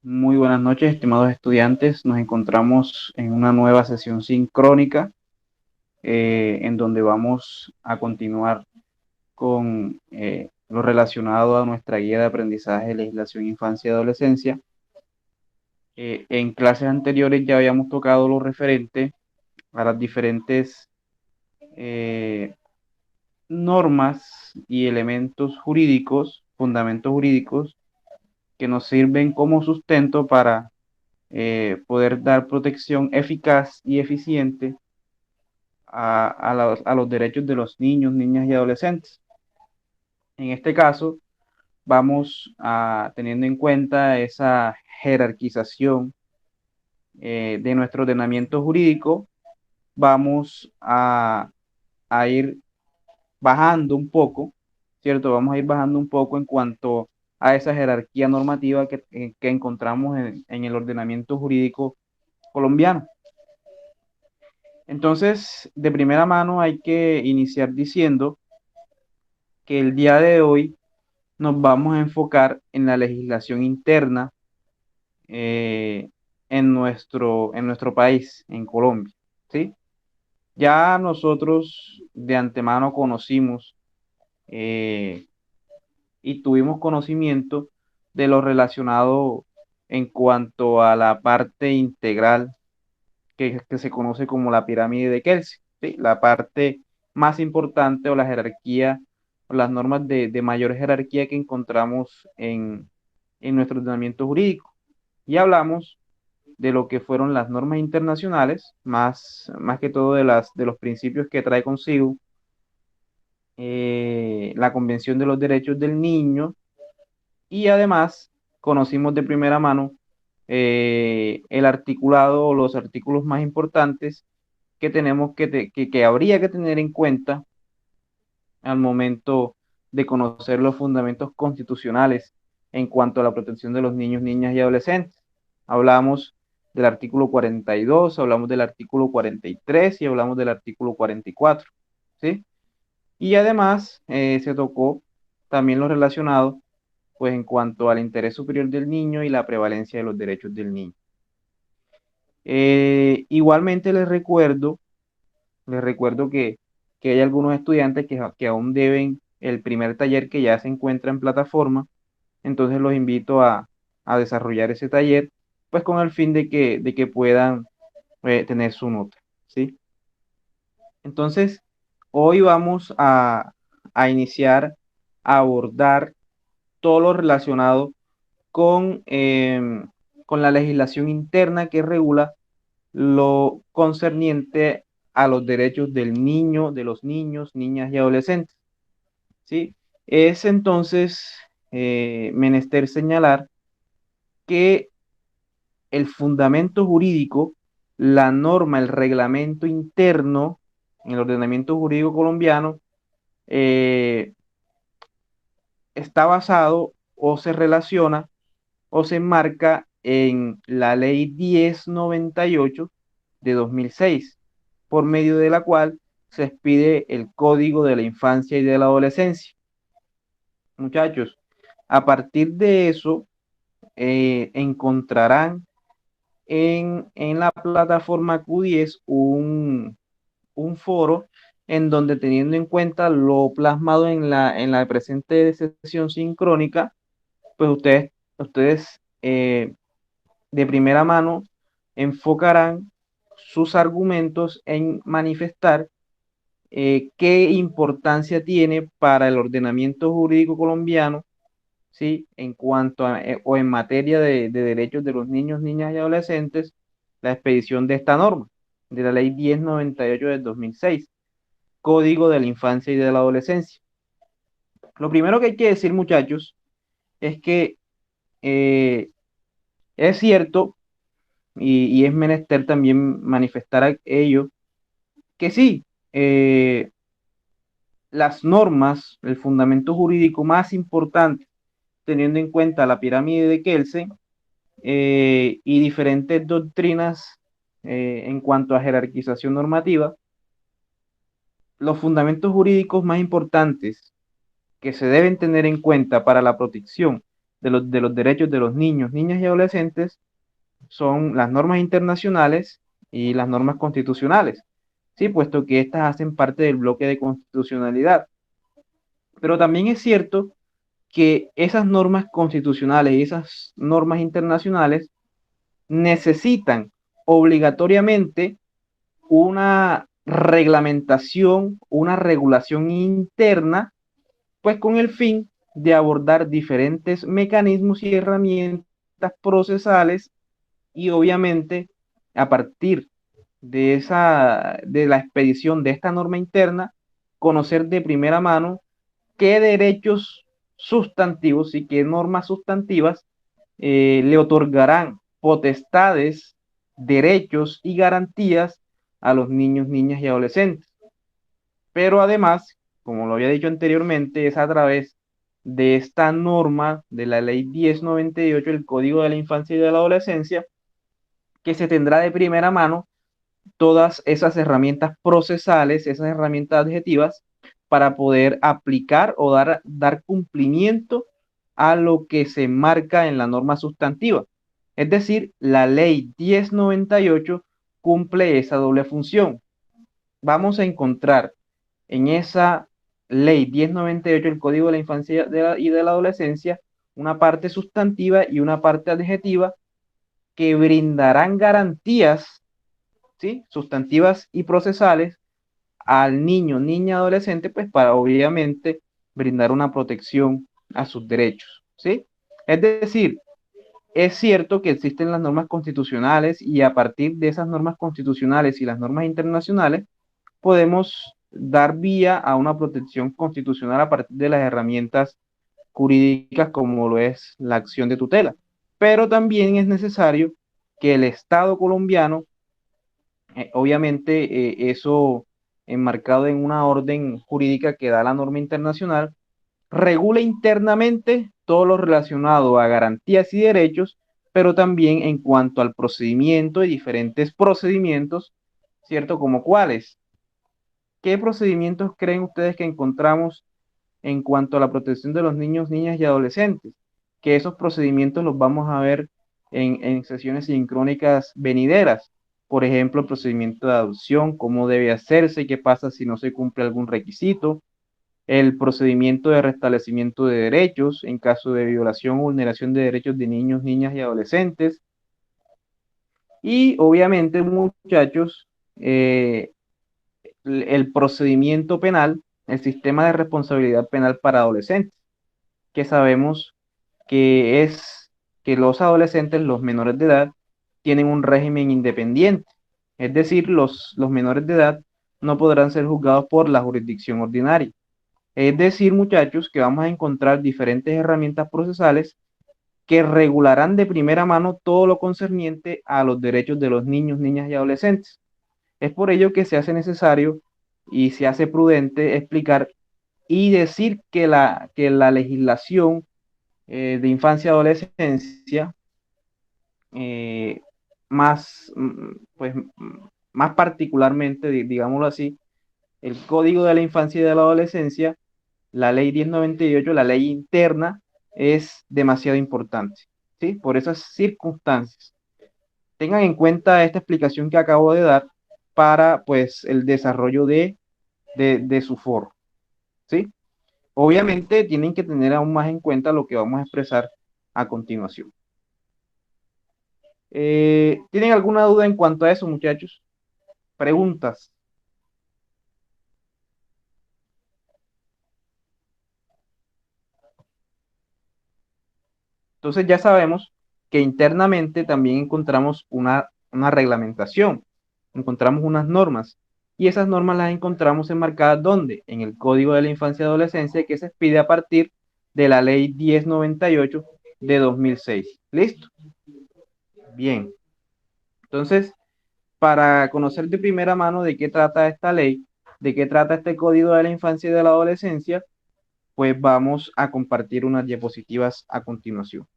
Muy buenas noches, estimados estudiantes. Nos encontramos en una nueva sesión sincrónica en donde vamos a continuar con lo relacionado a nuestra guía de aprendizaje, legislación, infancia y adolescencia. En clases anteriores ya habíamos tocado lo referente a las diferentes eh, normas y elementos jurídicos, fundamentos jurídicos que nos sirven como sustento para poder dar protección eficaz y eficiente a los derechos de los niños, niñas y adolescentes. En este caso, vamos a, teniendo en cuenta esa jerarquización de nuestro ordenamiento jurídico, vamos a ir bajando un poco, ¿cierto? Vamos a ir bajando un poco en cuanto a esa jerarquía normativa que encontramos en el ordenamiento jurídico colombiano. Entonces, de primera mano hay que iniciar diciendo que el día de hoy nos vamos a enfocar en la legislación interna eh, en nuestro país, en Colombia, ¿sí? Ya nosotros de antemano conocimos eh, y tuvimos conocimiento de lo relacionado en cuanto a la parte integral que se conoce como la pirámide de Kelsen, ¿sí? La parte más importante o la jerarquía o las normas de mayor jerarquía que encontramos en nuestro ordenamiento jurídico. Y hablamos de lo que fueron las normas internacionales, más que todo de los principios que trae consigo la Convención de los Derechos del Niño, y además conocimos de primera mano el articulado o los artículos más importantes que tenemos que habría que tener en cuenta al momento de conocer los fundamentos constitucionales en cuanto a la protección de los niños, niñas y adolescentes. Hablamos del artículo 42, hablamos del artículo 43 y hablamos del artículo 44, ¿sí? Y además se tocó también lo relacionado pues en cuanto al interés superior del niño y la prevalencia de los derechos del niño. Igualmente les recuerdo que hay algunos estudiantes que aún deben el primer taller que ya se encuentra en plataforma, entonces los invito a desarrollar ese taller, pues con el fin de que puedan tener su nota, ¿sí? Entonces, hoy vamos a iniciar a abordar todo lo relacionado con la legislación interna que regula lo concerniente a los derechos del niño, de los niños, niñas y adolescentes, ¿sí? Es entonces menester señalar que el fundamento jurídico, la norma, el reglamento interno en el ordenamiento jurídico colombiano eh, está basado o se relaciona o se enmarca en la ley 1098 de 2006, por medio de la cual se expide el Código de la Infancia y de la Adolescencia. Muchachos, a partir de eso encontrarán en la plataforma Q10 un foro en donde, teniendo en cuenta lo plasmado en la presente sesión sincrónica, pues ustedes de primera mano enfocarán sus argumentos en manifestar qué importancia tiene para el ordenamiento jurídico colombiano, ¿sí? En cuanto a, o en materia de derechos de los niños, niñas y adolescentes, la expedición de esta norma, de la ley 1098 del 2006, Código de la Infancia y de la Adolescencia. Lo primero que hay que decir, muchachos, es que eh, es cierto y es menester también manifestar ello, que sí, las normas, el fundamento jurídico más importante, teniendo en cuenta la pirámide de Kelsen y diferentes doctrinas en cuanto a jerarquización normativa, los fundamentos jurídicos más importantes que se deben tener en cuenta para la protección de los derechos de los niños, niñas y adolescentes son las normas internacionales y las normas constitucionales, ¿sí? Puesto que estas hacen parte del bloque de constitucionalidad. Pero también es cierto que esas normas constitucionales y esas normas internacionales necesitan obligatoriamente una reglamentación, una regulación interna, pues con el fin de abordar diferentes mecanismos y herramientas procesales y obviamente a partir de la expedición de esta norma interna, conocer de primera mano qué derechos sustantivos y qué normas sustantivas le otorgarán potestades, derechos y garantías a los niños, niñas y adolescentes. Pero además, como lo había dicho anteriormente, es a través de esta norma de la Ley 1098, el Código de la Infancia y de la Adolescencia, que se tendrá de primera mano todas esas herramientas procesales, esas herramientas adjetivas, para poder aplicar o dar cumplimiento a lo que se marca en la norma sustantiva. Es decir, la ley 1098 cumple esa doble función. Vamos a encontrar en esa ley 1098, el Código de la Infancia y de la Adolescencia, una parte sustantiva y una parte adjetiva que brindarán garantías, ¿sí? Sustantivas y procesales al niño, niña, adolescente, pues para obviamente brindar una protección a sus derechos, ¿sí? Es decir, es cierto que existen las normas constitucionales y a partir de esas normas constitucionales y las normas internacionales podemos dar vía a una protección constitucional a partir de las herramientas jurídicas como lo es la acción de tutela. Pero también es necesario que el Estado colombiano, obviamente eso enmarcado en una orden jurídica que da la norma internacional, regula internamente todo lo relacionado a garantías y derechos, pero también en cuanto al procedimiento y diferentes procedimientos, ¿cierto? Como cuáles. ¿Qué procedimientos creen ustedes que encontramos en cuanto a la protección de los niños, niñas y adolescentes? Que esos procedimientos los vamos a ver en sesiones sincrónicas venideras. Por ejemplo, el procedimiento de adopción, cómo debe hacerse, qué pasa si no se cumple algún requisito, el procedimiento de restablecimiento de derechos en caso de violación o vulneración de derechos de niños, niñas y adolescentes. Y obviamente, muchachos, el procedimiento penal, el sistema de responsabilidad penal para adolescentes, que sabemos que es que los adolescentes, los menores de edad, tienen un régimen independiente. Es decir, los menores de edad no podrán ser juzgados por la jurisdicción ordinaria. Es decir, muchachos, que vamos a encontrar diferentes herramientas procesales que regularán de primera mano todo lo concerniente a los derechos de los niños, niñas y adolescentes. Es por ello que se hace necesario y se hace prudente explicar y decir que la legislación de infancia y adolescencia, eh, más, pues, más particularmente, digámoslo así, el Código de la Infancia y de la Adolescencia, la ley 1098, la ley interna, es demasiado importante, ¿sí? Por esas circunstancias. Tengan en cuenta esta explicación que acabo de dar para, pues, el desarrollo de su foro, ¿sí? Obviamente tienen que tener aún más en cuenta lo que vamos a expresar a continuación. ¿Tienen alguna duda en cuanto a eso, muchachos? Preguntas. Entonces ya sabemos que internamente también encontramos una reglamentación, encontramos unas normas y esas normas las encontramos enmarcadas ¿dónde? En el Código de la Infancia y Adolescencia que se expide a partir de la Ley 1098 de 2006. ¿Listo? Bien. Entonces, para conocer de primera mano de qué trata esta ley, de qué trata este Código de la Infancia y de la Adolescencia, pues vamos a compartir unas diapositivas a continuación.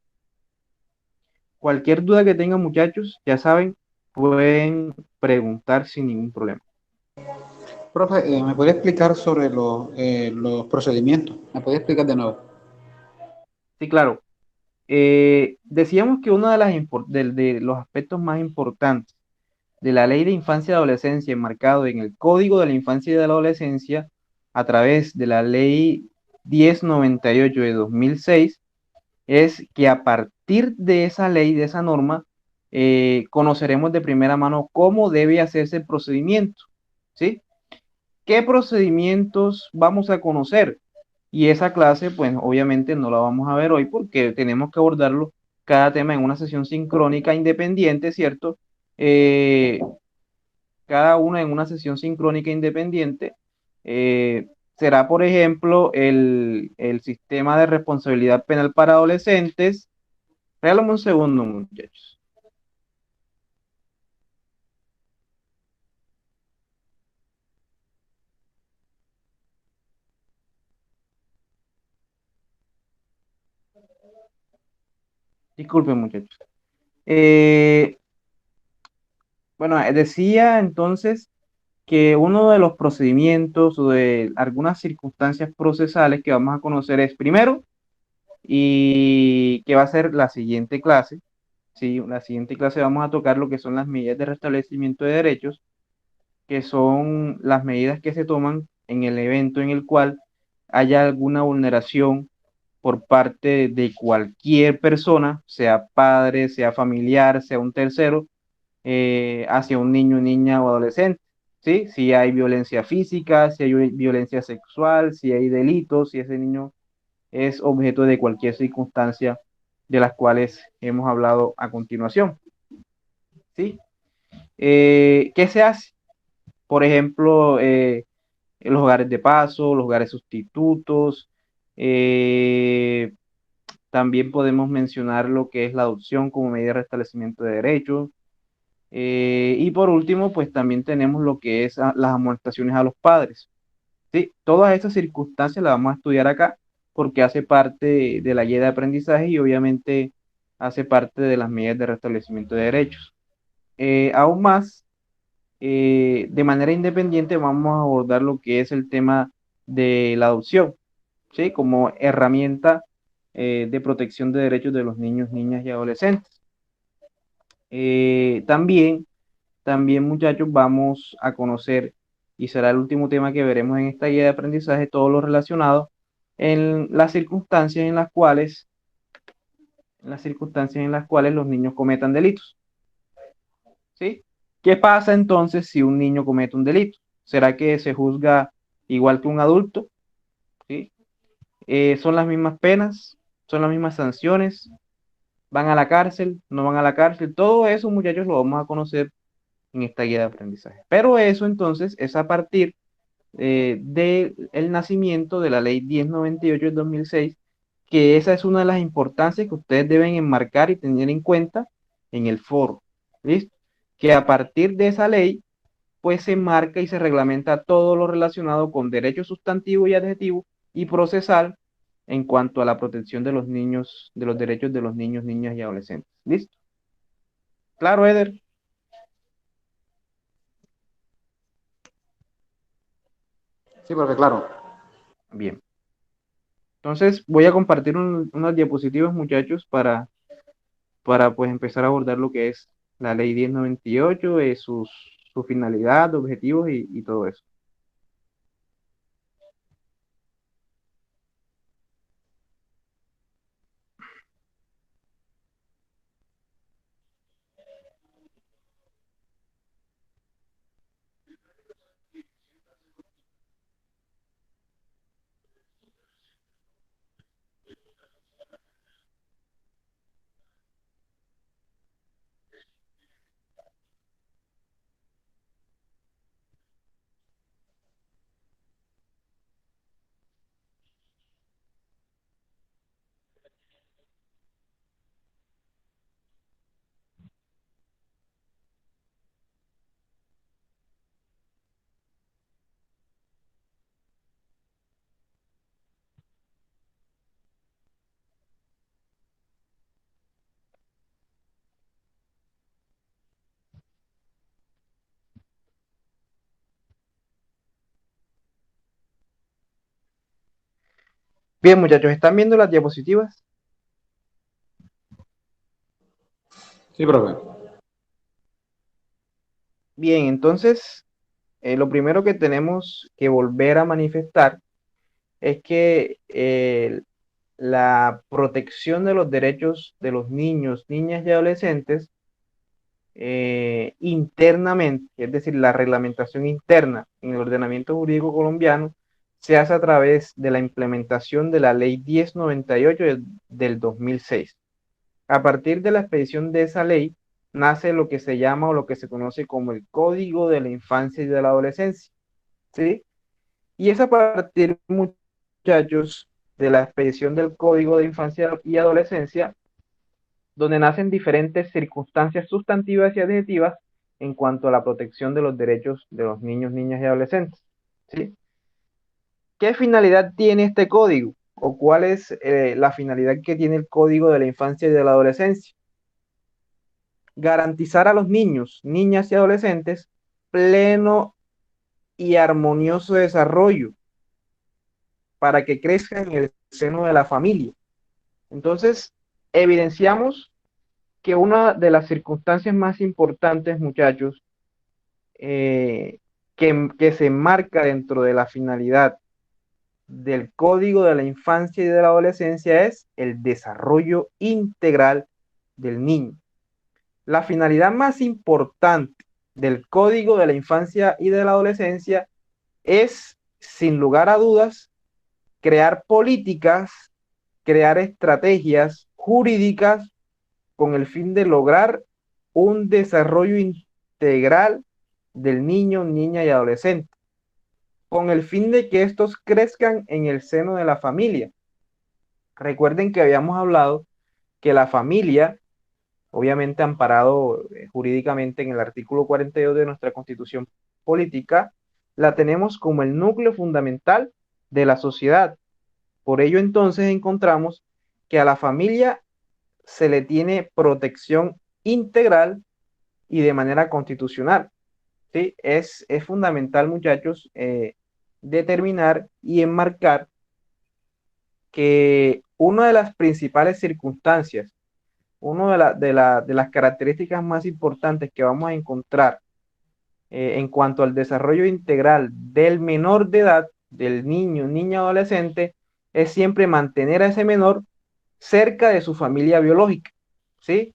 Cualquier duda que tengan, muchachos, ya saben, pueden preguntar sin ningún problema. Profe, ¿me puede explicar sobre los procedimientos? ¿Me puede explicar de nuevo? Sí, claro. Decíamos que uno de, de los aspectos más importantes de la Ley de Infancia y Adolescencia, enmarcado en el Código de la Infancia y de la Adolescencia, a través de la Ley 1098 de 2006, es que a partir de esa ley, de esa norma, conoceremos de primera mano cómo debe hacerse el procedimiento, ¿sí? ¿Qué procedimientos vamos a conocer? Y esa clase, pues obviamente no la vamos a ver hoy porque tenemos que abordarlo cada tema en una sesión sincrónica independiente, ¿cierto? Eh, Cada una en una sesión sincrónica independiente. Será, por ejemplo, el sistema de responsabilidad penal para adolescentes. Regálame un segundo, muchachos. Disculpen, muchachos. Eh, bueno, decía entonces que uno de los procedimientos o de algunas circunstancias procesales que vamos a conocer es primero, y que va a ser la siguiente clase. Sí, la siguiente clase vamos a tocar lo que son las medidas de restablecimiento de derechos, que son las medidas que se toman en el evento en el cual haya alguna vulneración por parte de cualquier persona, sea padre, sea familiar, sea un tercero, hacia un niño, niña o adolescente. ¿Sí? Si hay violencia física, si hay violencia sexual, si hay delitos, si ese niño es objeto de cualquier circunstancia de las cuales hemos hablado a continuación. ¿Sí? ¿Qué se hace? Por ejemplo, los hogares de paso, los hogares sustitutos. eh, También podemos mencionar lo que es la adopción como medida de restablecimiento de derechos. Y por último, pues también tenemos lo que es las amonestaciones a los padres. Sí, todas estas circunstancias las vamos a estudiar acá porque hace parte de la guía de aprendizaje y obviamente hace parte de las medidas de restablecimiento de derechos. Aún más, de manera independiente vamos a abordar lo que es el tema de la adopción, ¿sí? Como herramienta de protección de derechos de los niños, niñas y adolescentes. También muchachos, vamos a conocer, y será el último tema que veremos en esta guía de aprendizaje, todo lo relacionado en las circunstancias en las cuales los niños cometan delitos, ¿sí? ¿Qué pasa entonces si un niño comete un delito? ¿Será que se juzga igual que un adulto? ¿Sí? ¿Son las mismas penas? ¿Son las mismas sanciones? ¿Van a la cárcel? ¿No van a la cárcel? Todo eso, muchachos, lo vamos a conocer en esta guía de aprendizaje. Pero eso entonces es a partir del nacimiento de la ley 1098 del 2006, que esa es una de las importancias que ustedes deben enmarcar y tener en cuenta en el foro. ¿Listo? Que a partir de esa ley, pues se marca y se reglamenta todo lo relacionado con derecho sustantivo y adjetivo y procesal en cuanto a la protección de los niños, de los derechos de los niños, niñas y adolescentes. ¿Listo? Claro, Eder. Sí, porque claro. Bien. Entonces voy a compartir unas diapositivas, muchachos, para pues empezar a abordar lo que es la ley 1098, su finalidad, objetivos y todo eso. Bien, muchachos, ¿están viendo las diapositivas? Sí, profe. Bien, entonces, lo primero que tenemos que volver a manifestar es que la protección de los derechos de los niños, niñas y adolescentes internamente, es decir, la reglamentación interna en el ordenamiento jurídico colombiano, se hace a través de la implementación de la Ley 1098 del 2006. A partir de la expedición de esa ley, nace lo que se llama o lo que se conoce como el Código de la Infancia y de la Adolescencia, ¿sí? Y es a partir, muchachos, de la expedición del Código de Infancia y Adolescencia, donde nacen diferentes circunstancias sustantivas y adjetivas en cuanto a la protección de los derechos de los niños, niñas y adolescentes, ¿sí? ¿Qué finalidad tiene este código? ¿O cuál es la finalidad que tiene el Código de la Infancia y de la Adolescencia? Garantizar a los niños, niñas y adolescentes pleno y armonioso desarrollo para que crezcan en el seno de la familia. Entonces, evidenciamos que una de las circunstancias más importantes, muchachos, que se enmarca dentro de la finalidad del Código de la Infancia y de la Adolescencia es el desarrollo integral del niño. La finalidad más importante del Código de la Infancia y de la Adolescencia es, sin lugar a dudas, crear políticas, crear estrategias jurídicas con el fin de lograr un desarrollo integral del niño, niña y adolescente, con el fin de que estos crezcan en el seno de la familia. Recuerden que habíamos hablado que la familia, obviamente amparado jurídicamente en el artículo 42 de nuestra Constitución Política, la tenemos como el núcleo fundamental de la sociedad. Por ello entonces encontramos que a la familia se le tiene protección integral y de manera constitucional. ¿Sí? Es fundamental, muchachos, determinar y enmarcar que una de las principales circunstancias, una de las características más importantes que vamos a encontrar en cuanto al desarrollo integral del menor de edad, del niño, niña, adolescente, es siempre mantener a ese menor cerca de su familia biológica, ¿sí?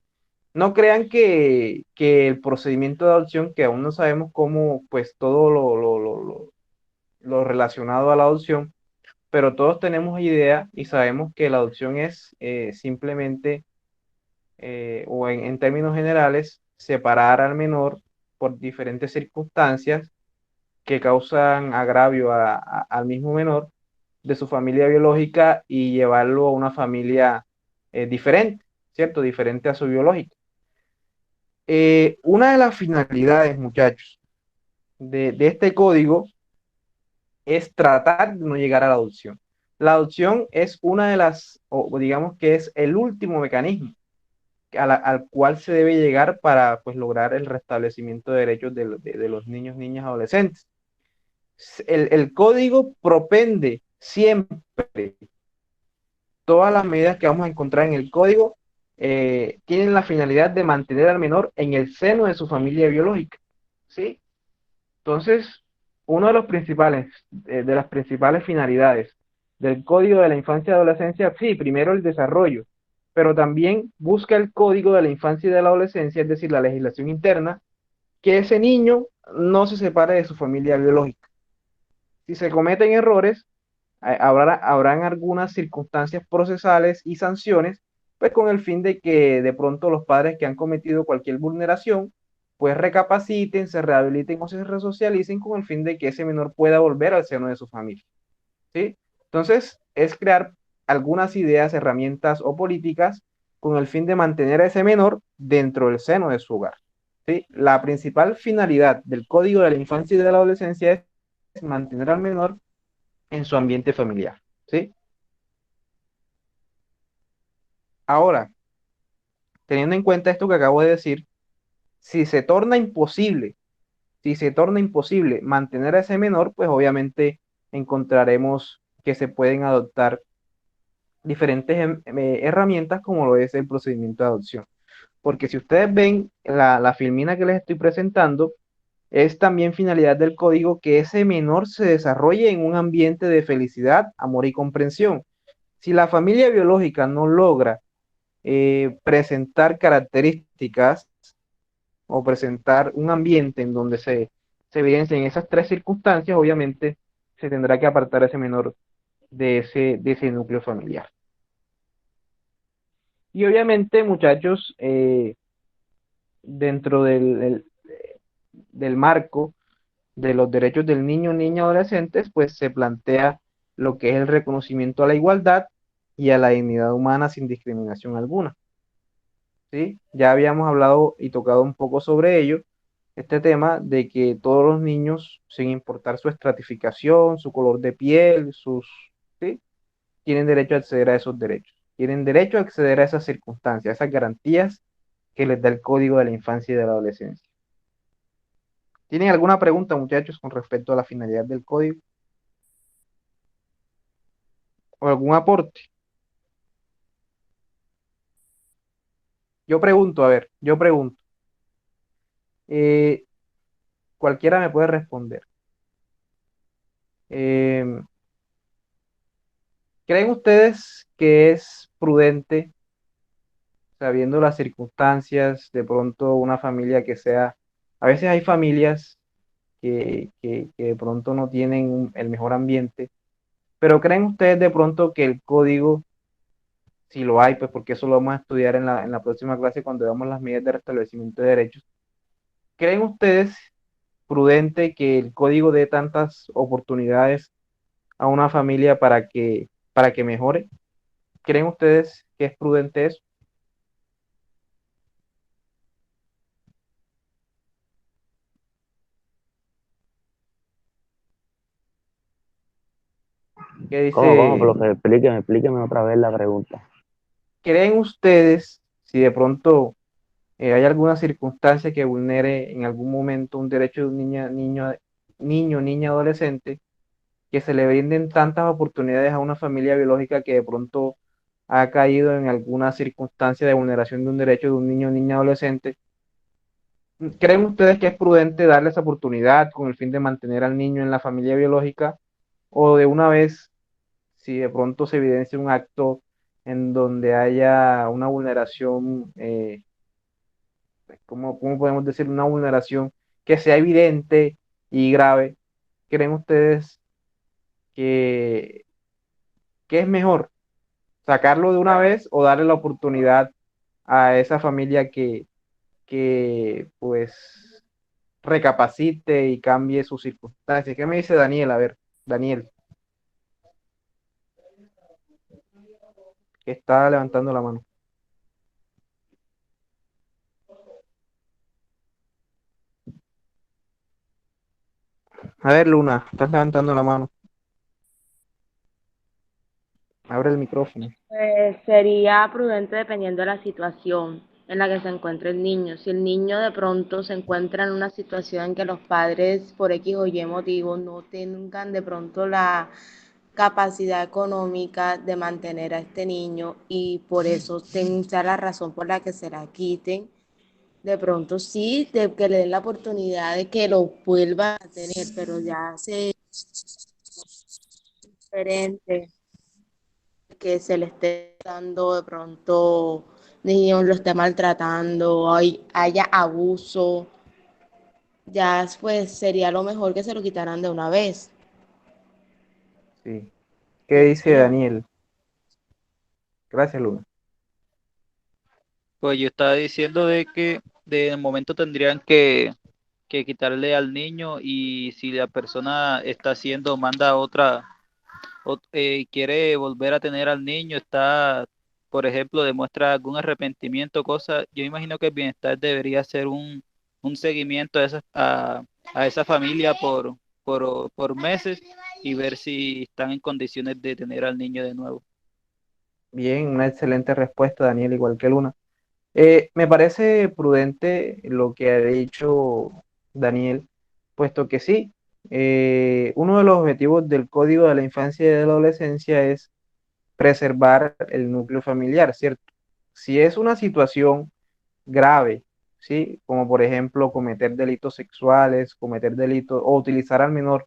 No crean que el procedimiento de adopción, que aún no sabemos cómo, pues todo lo relacionado a la adopción, pero todos tenemos idea y sabemos que la adopción es simplemente, o en términos generales, separar al menor por diferentes circunstancias que causan agravio al mismo menor de su familia biológica y llevarlo a una familia diferente, ¿cierto? Diferente a su biológica. Una de las finalidades, muchachos, de este código es tratar de no llegar a la adopción. La adopción es una de las, o digamos que es el último mecanismo al cual se debe llegar para pues, lograr el restablecimiento de derechos de los niños, niñas, adolescentes. El código propende siempre todas las medidas que vamos a encontrar en el código tienen la finalidad de mantener al menor en el seno de su familia biológica, ¿sí? Entonces, uno de los principales, de las principales finalidades del Código de la Infancia y Adolescencia, sí, primero el desarrollo, pero también busca el Código de la Infancia y de la Adolescencia, es decir, la legislación interna, que ese niño no se separe de su familia biológica. Si se cometen errores, habrán algunas circunstancias procesales y sanciones, pues con el fin de que de pronto los padres que han cometido cualquier vulneración, pues recapaciten, se rehabiliten o se resocialicen con el fin de que ese menor pueda volver al seno de su familia, ¿sí? Entonces, es crear algunas ideas, herramientas o políticas con el fin de mantener a ese menor dentro del seno de su hogar, ¿sí? La principal finalidad del Código de la Infancia y de la Adolescencia es mantener al menor en su ambiente familiar, ¿sí? Ahora, teniendo en cuenta esto que acabo de decir, si se torna imposible, si se torna imposible mantener a ese menor, pues obviamente encontraremos que se pueden adoptar diferentes herramientas como lo es el procedimiento de adopción. Porque si ustedes ven la filmina que les estoy presentando, es también finalidad del código que ese menor se desarrolle en un ambiente de felicidad, amor y comprensión. Si la familia biológica no logra presentar características o presentar un ambiente en donde se evidencien esas tres circunstancias, obviamente se tendrá que apartar a ese menor de ese núcleo familiar. Y obviamente, muchachos, dentro del marco de los derechos del niño, niña, adolescentes, pues se plantea lo que es el reconocimiento a la igualdad y a la dignidad humana sin discriminación alguna. ¿Sí? Ya habíamos hablado y tocado un poco sobre ello, este tema de que todos los niños, sin importar su estratificación, su color de piel, ¿sí? Tienen derecho a acceder a esos derechos, tienen derecho a acceder a esas circunstancias, a esas garantías que les da el Código de la Infancia y de la Adolescencia. ¿Tienen alguna pregunta, muchachos, con respecto a la finalidad del código? ¿O algún aporte? Yo pregunto, a ver, yo pregunto. Eh, cualquiera me puede responder. Eh, ¿Creen ustedes que es prudente, sabiendo las circunstancias, de pronto una familia que sea, a veces hay familias que de pronto no tienen el mejor ambiente, pero creen ustedes de pronto que el código, si lo hay, pues porque eso lo vamos a estudiar en la próxima clase cuando veamos las medidas de restablecimiento de derechos, ¿creen ustedes prudente que el código dé tantas oportunidades a una familia para que mejore? ¿Creen ustedes que es prudente eso? ¿Qué ¿Cómo, dice? profe? Explíqueme otra vez la pregunta. ¿Creen ustedes si de pronto hay alguna circunstancia que vulnere en algún momento un derecho de un niña, adolescente, que se le brinden tantas oportunidades a una familia biológica que de pronto ha caído en alguna circunstancia de vulneración de un derecho de un niño, niña, adolescente? ¿Creen ustedes que es prudente darle esa oportunidad con el fin de mantener al niño en la familia biológica? ¿O de una vez, si de pronto se evidencia un acto en donde haya una vulneración, cómo podemos decir, una vulneración que sea evidente y grave, creen ustedes que, que es mejor sacarlo de una vez o darle la oportunidad a esa familia que pues recapacite y cambie sus circunstancias? ¿Qué me dice Daniel? A ver, Daniel, que está levantando la mano. A ver, Luna, estás levantando la mano. Abre el micrófono. Sería prudente dependiendo de la situación en la que se encuentre el niño. Si el niño de pronto se encuentra en una situación en que los padres por X o Y motivo no tengan de pronto la capacidad económica de mantener a este niño y por eso sea la razón por la que se la quiten, de pronto sí, de que le den la oportunidad de que lo vuelva a tener, pero ya se diferente que se le esté dando de pronto, niño lo esté maltratando, haya abuso, ya pues sería lo mejor que se lo quitaran de una vez, Sí. ¿Qué pienso dice yo. Daniel? Gracias, Luna. Pues yo estaba diciendo de que de momento tendrían que quitarle al niño y si la persona está haciendo, manda a otra, quiere volver a tener al niño, está, por ejemplo, demuestra algún arrepentimiento, cosa, yo imagino que el bienestar debería hacer un seguimiento a esa familia por meses y ver si están en condiciones de tener al niño de nuevo. Bien, una excelente respuesta, Daniel, igual que Luna. Me parece prudente lo que ha dicho Daniel, puesto que sí, uno de los objetivos del Código de la Infancia y de la Adolescencia es preservar el núcleo familiar, ¿cierto? Si es una situación grave, ¿sí? Como por ejemplo cometer delitos sexuales, cometer delitos o utilizar al menor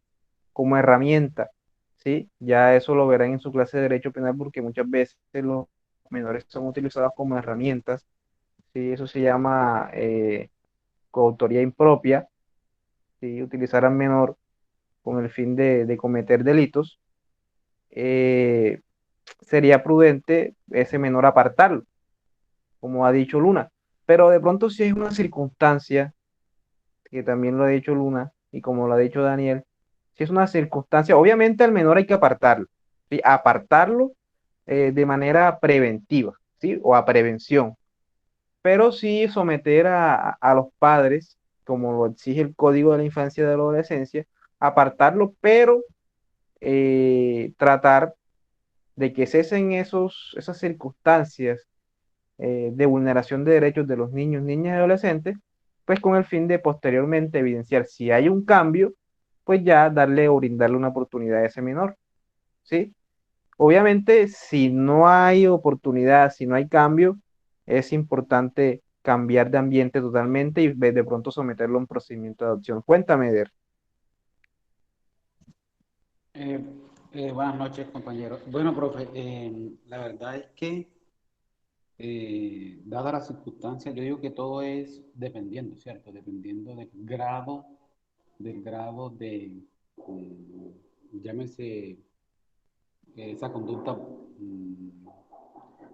como herramienta, ¿sí? Ya eso lo verán en su clase de derecho penal porque muchas veces los menores son utilizados como herramientas, ¿sí? Eso se llama coautoría impropia, ¿sí? Utilizar al menor con el fin de cometer delitos, eh, sería prudente ese menor apartarlo, como ha dicho Luna. Pero de pronto si hay una circunstancia, que también lo ha dicho Luna, y como lo ha dicho Daniel, si es una circunstancia, obviamente al menor hay que apartarlo, ¿sí? Apartarlo de manera preventiva, ¿sí? O a prevención, pero sí someter a los padres, como lo exige el Código de la Infancia y de la Adolescencia, apartarlo, pero tratar de que cesen esas circunstancias de vulneración de derechos de los niños, niñas y adolescentes, pues con el fin de posteriormente evidenciar si hay un cambio, pues ya darle o brindarle una oportunidad a ese menor, ¿sí? Obviamente, si no hay oportunidad, si no hay cambio, es importante cambiar de ambiente totalmente y de pronto someterlo a un procedimiento de adopción. Cuéntame, Eder. Eh, Buenas noches, compañeros. Bueno, profe, la verdad es que, dadas las circunstancias, yo digo que todo es dependiendo, ¿cierto? Dependiendo del grado llámese, esa conducta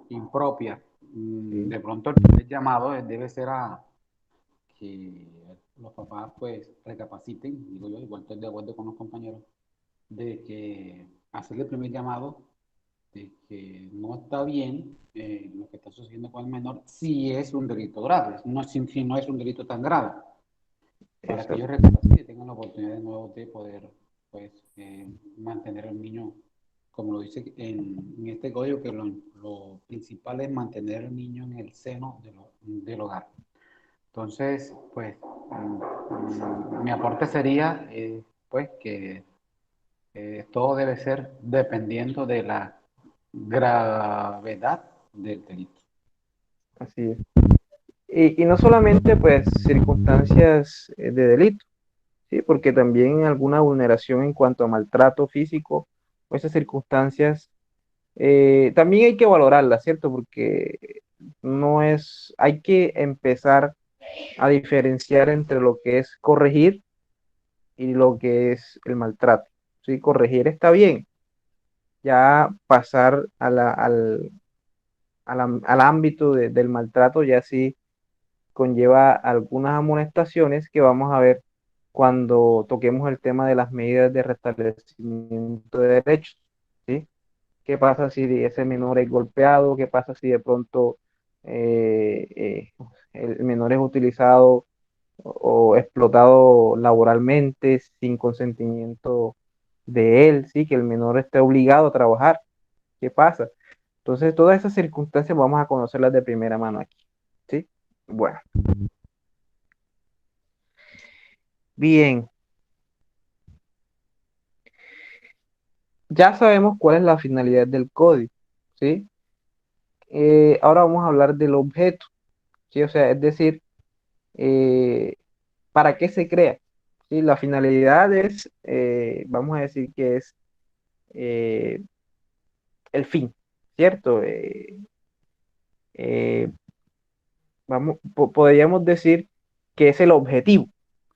impropia. Sí, De pronto el primer llamado debe ser a que los papás pues recapaciten, digo yo, igual estoy de acuerdo con los compañeros, de que hacerle el primer llamado de que no está bien lo que está sucediendo con el menor si es un delito grave, no, si no es un delito tan grave, para que ellos exacto. recapaciten y tengan la oportunidad de nuevo de poder pues, mantener al niño, como lo dice en este código, que lo principal es mantener al niño en el seno del hogar. Entonces, pues, mi aporte sería, pues, que todo debe ser dependiendo de la gravedad del delito. Así es. Y no solamente pues circunstancias de delito, ¿sí? Porque también alguna vulneración en cuanto a maltrato físico o esas circunstancias, también hay que valorarlas, ¿cierto? Porque no es, hay que empezar a diferenciar entre lo que es corregir y lo que es el maltrato. Sí, corregir está bien, ya pasar al ámbito del maltrato ya sí conlleva algunas amonestaciones que vamos a ver cuando toquemos el tema de las medidas de restablecimiento de derechos, ¿sí? ¿Qué pasa si ese menor es golpeado? ¿Qué pasa si de pronto eh, eh, el menor es utilizado o explotado laboralmente sin consentimiento de él, ¿sí? Que el menor esté obligado a trabajar? ¿Qué pasa? Entonces, todas esas circunstancias vamos a conocerlas de primera mano aquí, ¿sí? Bueno, bien, ya sabemos cuál es la finalidad del código, ¿sí? Ahora vamos a hablar del objeto, ¿sí? O sea, es decir, eh, ¿para qué se crea? ¿Sí? La finalidad es, vamos a decir que es eh, el fin, ¿cierto? Eh, podríamos decir que es el objetivo,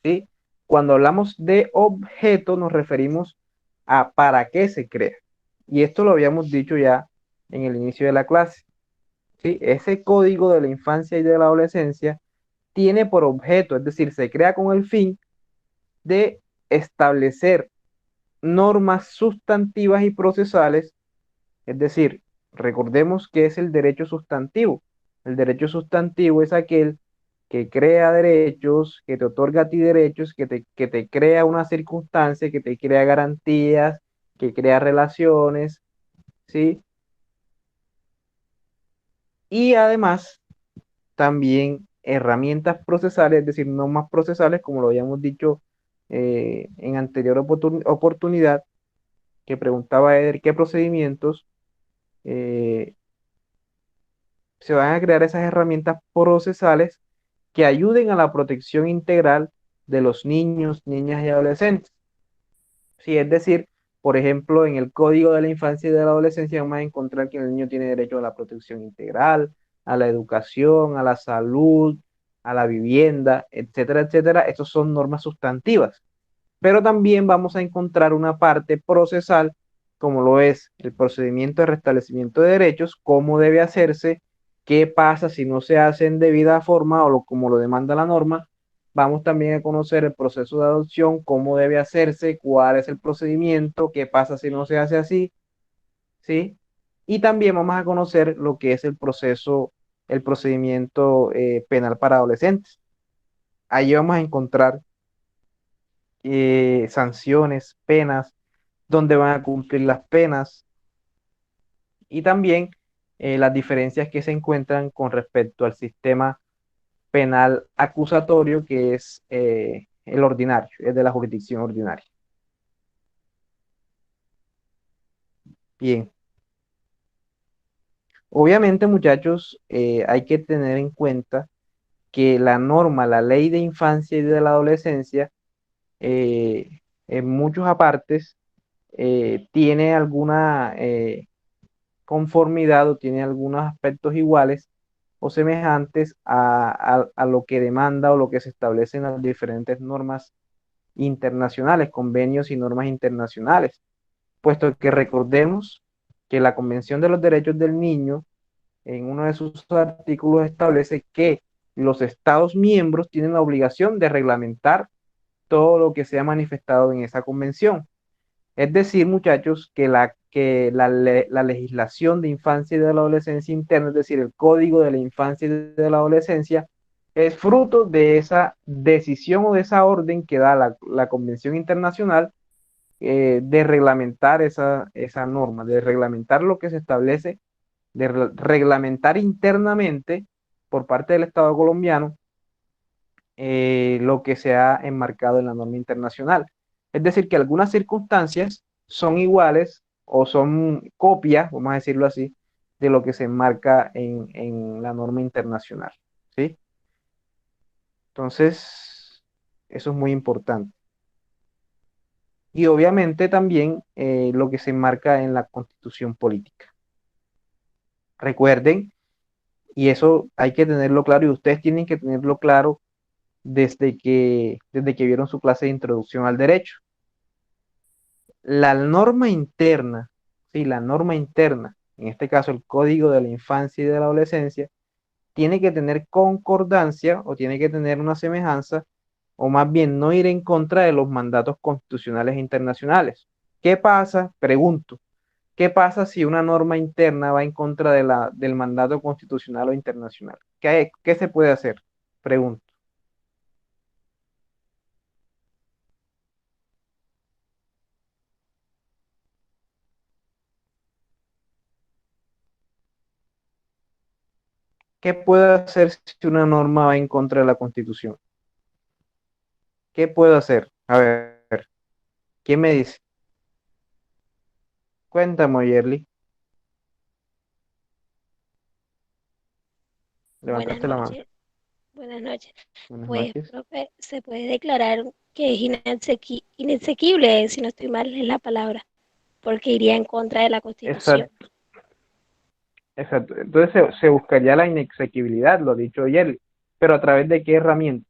¿sí? Cuando hablamos de objeto nos referimos a para qué se crea. Y esto lo habíamos dicho ya en el inicio de la clase, ¿sí? Ese código de la infancia y de la adolescencia tiene por objeto, es decir, se crea con el fin de establecer normas sustantivas y procesales, es decir, recordemos que es el derecho sustantivo. El derecho sustantivo es aquel que crea derechos, que te otorga a ti derechos, que te crea una circunstancia, que te crea garantías, que crea relaciones, ¿sí? Y además también herramientas procesales, es decir, normas procesales, como lo habíamos dicho en anterior oportunidad, que preguntaba Eder qué procedimientos, eh, se van a crear esas herramientas procesales que ayuden a la protección integral de los niños, niñas y adolescentes. Sí, es decir, por ejemplo, en el Código de la Infancia y de la Adolescencia vamos a encontrar que el niño tiene derecho a la protección integral, a la educación, a la salud, a la vivienda, etcétera, etcétera. Estos son normas sustantivas. Pero también vamos a encontrar una parte procesal, como lo es el procedimiento de restablecimiento de derechos, cómo debe hacerse, qué pasa si no se hace en debida forma como lo demanda la norma. Vamos también a conocer el proceso de adopción, cómo debe hacerse, cuál es el procedimiento, qué pasa si no se hace así, ¿sí? Y también vamos a conocer lo que es el procedimiento penal para adolescentes. Allí vamos a encontrar sanciones, penas, dónde van a cumplir las penas y también las diferencias que se encuentran con respecto al sistema penal acusatorio, que es el ordinario, es de la jurisdicción ordinaria. Bien, obviamente muchachos, hay que tener en cuenta que la norma, la ley de infancia y de la adolescencia, en muchos apartes, tiene alguna conformidad o tiene algunos aspectos iguales o semejantes a lo que demanda o lo que se establece en las diferentes normas internacionales, convenios y normas internacionales, puesto que recordemos que la Convención de los Derechos del Niño en uno de sus artículos establece que los Estados miembros tienen la obligación de reglamentar todo lo que sea manifestado en esa convención. Es decir, muchachos, la legislación de infancia y de la adolescencia interna, es decir, el Código de la Infancia y de la Adolescencia, es fruto de esa decisión o de esa orden que da la Convención Internacional de reglamentar esa norma, de reglamentar lo que se establece, de reglamentar internamente por parte del Estado colombiano lo que se ha enmarcado en la norma internacional. Es decir, que algunas circunstancias son iguales o son copias, vamos a decirlo así, de lo que se enmarca en la norma internacional. ¿Sí? Entonces, eso es muy importante. Y obviamente también lo que se enmarca en la constitución política. Recuerden, y eso hay que tenerlo claro, y ustedes tienen que tenerlo claro desde que vieron su clase de introducción al derecho. La norma interna, sí, la norma interna, en este caso el Código de la Infancia y de la Adolescencia, tiene que tener concordancia o tiene que tener una semejanza, o más bien no ir en contra de los mandatos constitucionales internacionales. ¿Qué pasa? Pregunto, ¿qué pasa si una norma interna va en contra del mandato constitucional o internacional? ¿Qué se puede hacer? Pregunto. ¿Qué puedo hacer si una norma va en contra de la Constitución? ¿Qué puedo hacer? A ver, ¿quién me dice? Cuéntame, Yerly. Buenas Levantaste la mano. noches, buenas noches. Buenas Pues, noches. profe, se puede declarar que es inexequible, si no estoy mal es la palabra, porque iría en contra de la Constitución. Exacto, exacto. Entonces se buscaría la inexequibilidad, lo ha dicho Yerly. Pero ¿a través de qué herramienta?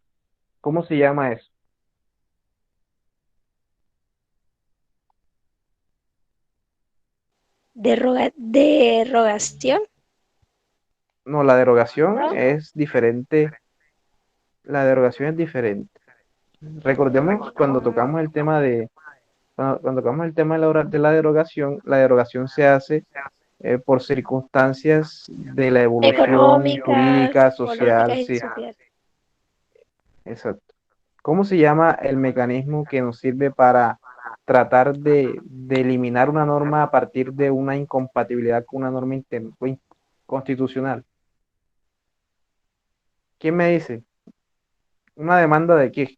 ¿Cómo se llama eso? Derogación, No, la derogación ¿no? es diferente. La derogación es diferente. Recordemos cuando tocamos el tema cuando tocamos el tema de la derogación se hace por circunstancias de la evolución Económicas, jurídica, social, políticas y sí, sociales. exacto. ¿Cómo se llama el mecanismo que nos sirve para tratar de eliminar una norma a partir de una incompatibilidad con una norma constitucional? ¿Quién me dice? ¿Una demanda de qué?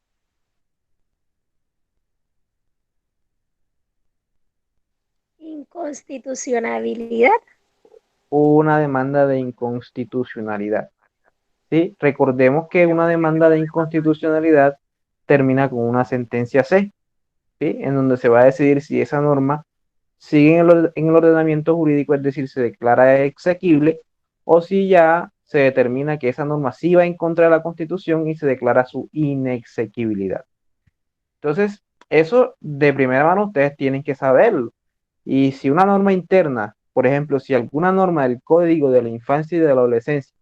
Inconstitucionalidad. una demanda de inconstitucionalidad. ¿Sí? Recordemos que una demanda de inconstitucionalidad termina con una sentencia C, ¿sí? En donde se va a decidir si esa norma sigue en el ordenamiento jurídico, es decir, se declara exequible, o si ya se determina que esa norma sí va en contra de la Constitución y se declara su inexequibilidad. Entonces, eso de primera mano ustedes tienen que saberlo. Y si una norma interna, por ejemplo, si alguna norma del Código de la Infancia y de la Adolescencia,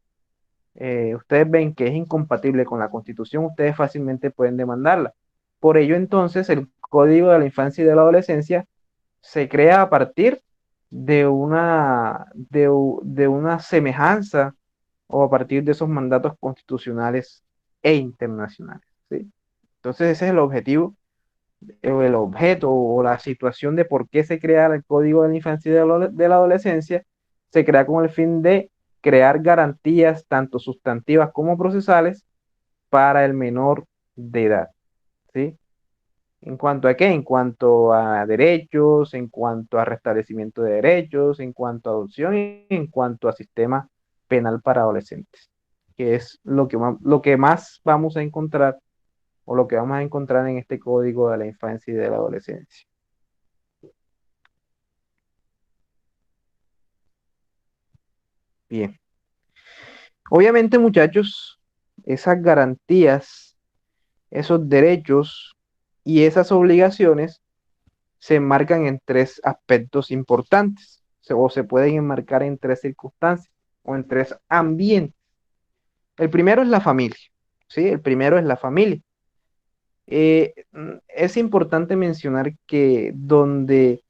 ustedes ven que es incompatible con la Constitución, ustedes fácilmente pueden demandarla. Por ello, entonces, el Código de la Infancia y de la Adolescencia se crea a partir de una semejanza o a partir de esos mandatos constitucionales e internacionales, ¿sí? Entonces, ese es el objetivo, o el objeto o la situación de por qué se crea el Código de la Infancia y de la Adolescencia. Se crea con el fin de crear garantías tanto sustantivas como procesales para el menor de edad, ¿sí? ¿En cuanto a qué? En cuanto a derechos, en cuanto a restablecimiento de derechos, en cuanto a adopción y en cuanto a sistema penal para adolescentes, que es lo que más vamos a encontrar o lo que vamos a encontrar en este Código de la Infancia y de la Adolescencia. Bien. Obviamente, muchachos, esas garantías, esos derechos y esas obligaciones se enmarcan en tres aspectos importantes, o se pueden enmarcar en tres circunstancias o en tres ambientes. El primero es la familia, ¿sí? El primero es la familia. Es importante mencionar que donde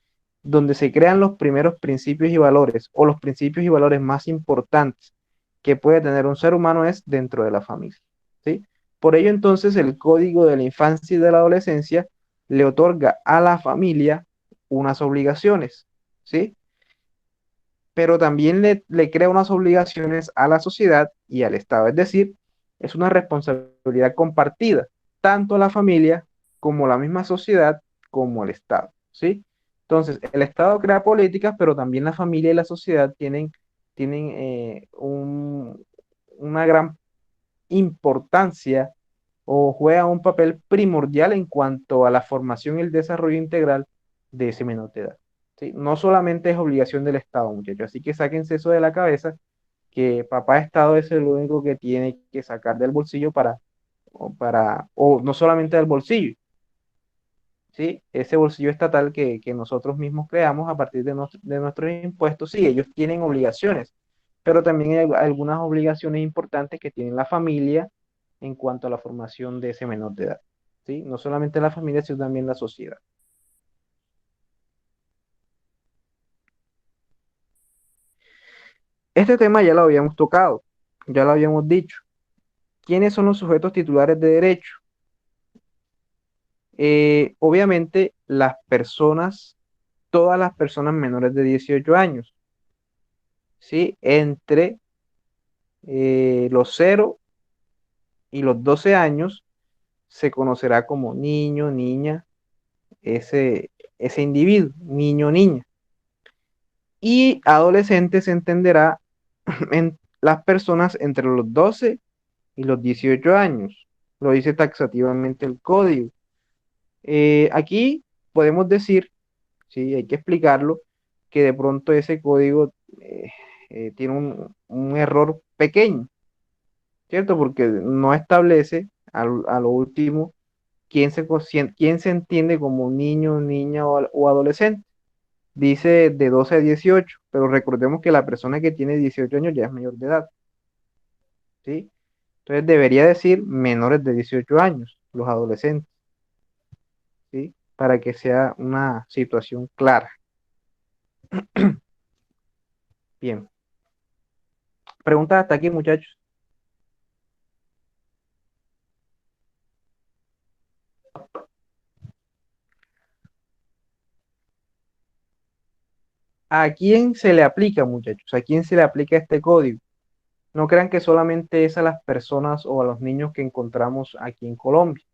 se crean los primeros principios y valores, o los principios y valores más importantes que puede tener un ser humano, es dentro de la familia, ¿sí? Por ello, entonces, el Código de la Infancia y de la Adolescencia le otorga a la familia unas obligaciones, ¿sí? Pero también le crea unas obligaciones a la sociedad y al Estado, es decir, es una responsabilidad compartida, tanto la familia como la misma sociedad como el Estado, ¿sí? Entonces, el Estado crea políticas, pero también la familia y la sociedad tienen una gran importancia o juega un papel primordial en cuanto a la formación y el desarrollo integral de ese menor de edad, ¿sí? No solamente es obligación del Estado, muchachos, así que sáquense eso de la cabeza, que papá Estado es el único que tiene que sacar del bolsillo o no solamente del bolsillo, ¿sí? Ese bolsillo estatal que nosotros mismos creamos a partir de nuestros impuestos. Sí, ellos tienen obligaciones, pero también hay algunas obligaciones importantes que tiene la familia en cuanto a la formación de ese menor de edad, ¿sí? No solamente la familia, sino también la sociedad. Este tema ya lo habíamos tocado, ya lo habíamos dicho. ¿Quiénes son los sujetos titulares de derecho? Obviamente las personas, todas las personas menores de 18 años, ¿sí? Entre los 0 y los 12 años se conocerá como niño, niña, ese individuo, niño, niña. Y adolescente se entenderá en las personas entre los 12 y los 18 años. Lo dice taxativamente el código. Aquí podemos decir, sí, hay que explicarlo, que de pronto ese código tiene un error pequeño, ¿cierto? Porque no establece a lo último quién se entiende como niño, niña o adolescente. Dice de 12 a 18, pero recordemos que la persona que tiene 18 años ya es mayor de edad, ¿sí? Entonces debería decir menores de 18 años, los adolescentes, ¿sí? Para que sea una situación clara. Bien. Preguntas hasta aquí, muchachos. ¿A quién se le aplica, muchachos? ¿A quién se le aplica este código? No crean que solamente es a las personas o a los niños que encontramos aquí en Colombia,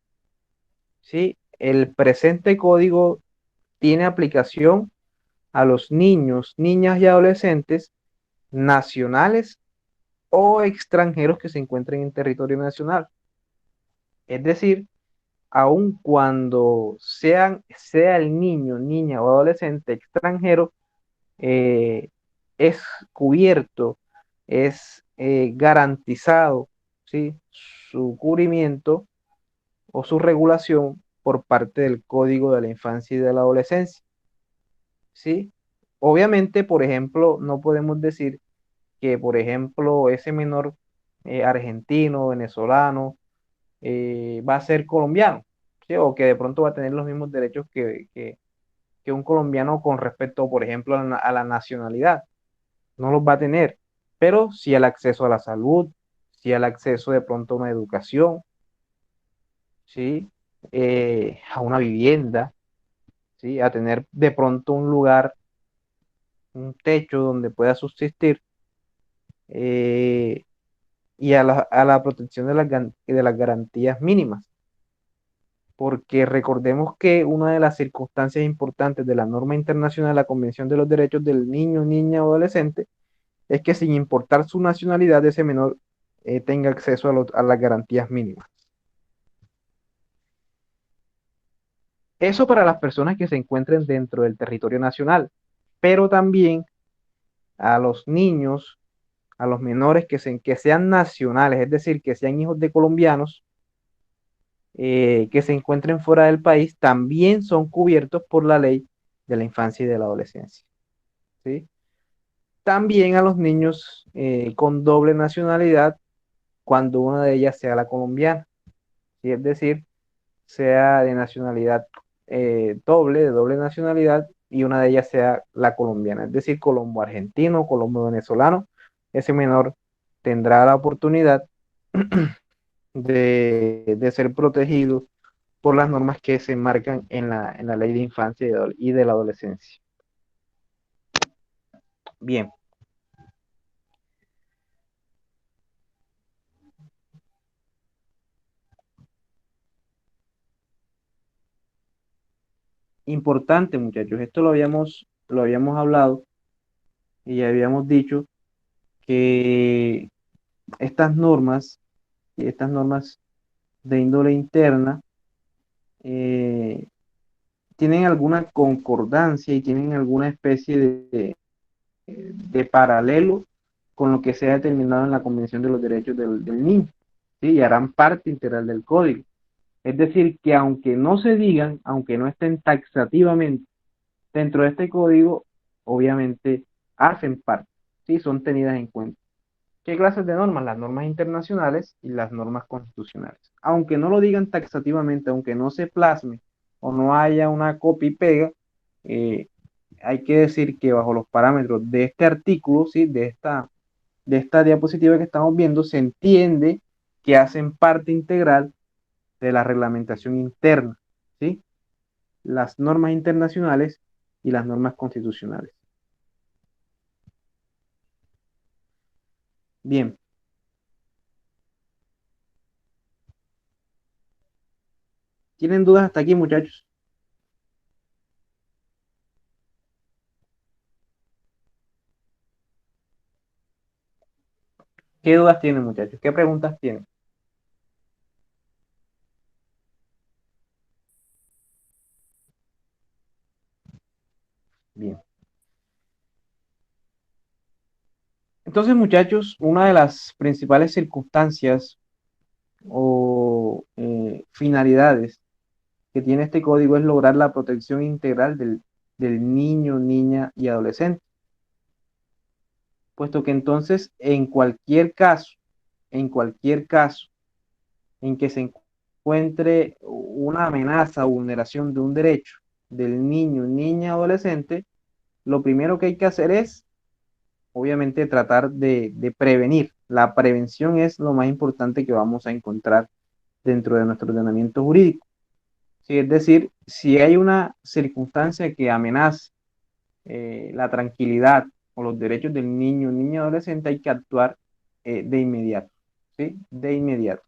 ¿sí? El presente código tiene aplicación a los niños, niñas y adolescentes nacionales o extranjeros que se encuentren en territorio nacional. Es decir, aun cuando sea el niño, niña o adolescente extranjero, eh, es cubierto, es garantizado, ¿sí? Su cubrimiento o su regulación por parte del Código de la Infancia y de la Adolescencia, ¿sí? Obviamente, por ejemplo, no podemos decir que, por ejemplo, ese menor argentino, venezolano, va a ser colombiano, ¿sí? O que de pronto va a tener los mismos derechos que un colombiano con respecto, por ejemplo, a la nacionalidad. No los va a tener, pero sí el acceso a la salud, sí el acceso de pronto a una educación, ¿sí? A una vivienda, ¿sí? A tener de pronto un lugar, un techo donde pueda subsistir, eh, y a la protección de las garantías mínimas. Porque recordemos que una de las circunstancias importantes de la norma internacional, la Convención de los Derechos del Niño, Niña o Adolescente, es que sin importar su nacionalidad, ese menor tenga acceso a las garantías mínimas. Eso para las personas que se encuentren dentro del territorio nacional, pero también a los niños, a los menores que sean nacionales, es decir, que sean hijos de colombianos, que se encuentren fuera del país, también son cubiertos por la ley de la infancia y de la adolescencia, ¿sí? También a los niños con doble nacionalidad, cuando una de ellas sea la colombiana, ¿sí? Es decir, sea de nacionalidad doble, de doble nacionalidad, y una de ellas sea la colombiana, es decir, colombo argentino, colombo venezolano, ese menor tendrá la oportunidad de ser protegido por las normas que se marcan en la ley de infancia y de la adolescencia. Bien. Importante, muchachos, esto lo habíamos hablado y ya habíamos dicho que estas normas y estas normas de índole interna eh, tienen alguna concordancia y tienen alguna especie de paralelo con lo que se ha determinado en la Convención de los Derechos del Niño, ¿sí? Y harán parte integral del código. Es decir, que aunque no se digan, aunque no estén taxativamente dentro de este código, obviamente hacen parte, ¿sí? Son tenidas en cuenta. ¿Qué clases de normas? Las normas internacionales y las normas constitucionales. Aunque no lo digan taxativamente, aunque no se plasme o no haya una copia y pega, eh, hay que decir que bajo los parámetros de este artículo, ¿sí? De esta diapositiva que estamos viendo, se entiende que hacen parte integral de la reglamentación interna, ¿sí? Las normas internacionales y las normas constitucionales. Bien. ¿Tienen dudas hasta aquí, muchachos? ¿Qué dudas tienen, muchachos? ¿Qué preguntas tienen? Bien. Entonces, muchachos, una de las principales circunstancias o finalidades que tiene este código es lograr la protección integral del niño, niña y adolescente, puesto que entonces en cualquier caso en que se encuentre una amenaza o vulneración de un derecho del niño, niña, adolescente, lo primero que hay que hacer es, obviamente, tratar de prevenir. La prevención es lo más importante que vamos a encontrar dentro de nuestro ordenamiento jurídico. Sí, es decir, si hay una circunstancia que amenaza la tranquilidad o los derechos del niño, niña, adolescente, hay que actuar de inmediato, ¿sí? De inmediato.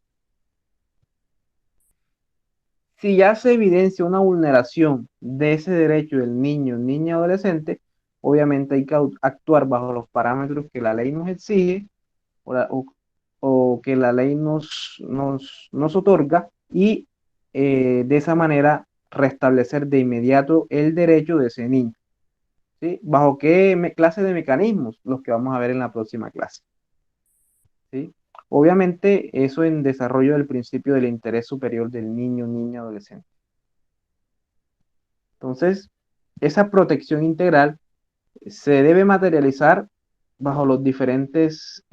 Si ya se evidencia una vulneración de ese derecho del niño, niña, adolescente, obviamente hay que actuar bajo los parámetros que la ley nos exige o que la ley nos otorga y de esa manera restablecer de inmediato el derecho de ese niño. ¿Sí? ¿Bajo qué clase de mecanismos? Los que vamos a ver en la próxima clase. ¿Sí? Obviamente eso en desarrollo del principio del interés superior del niño, niña, adolescente. Entonces, esa protección integral se debe materializar bajo las diferentes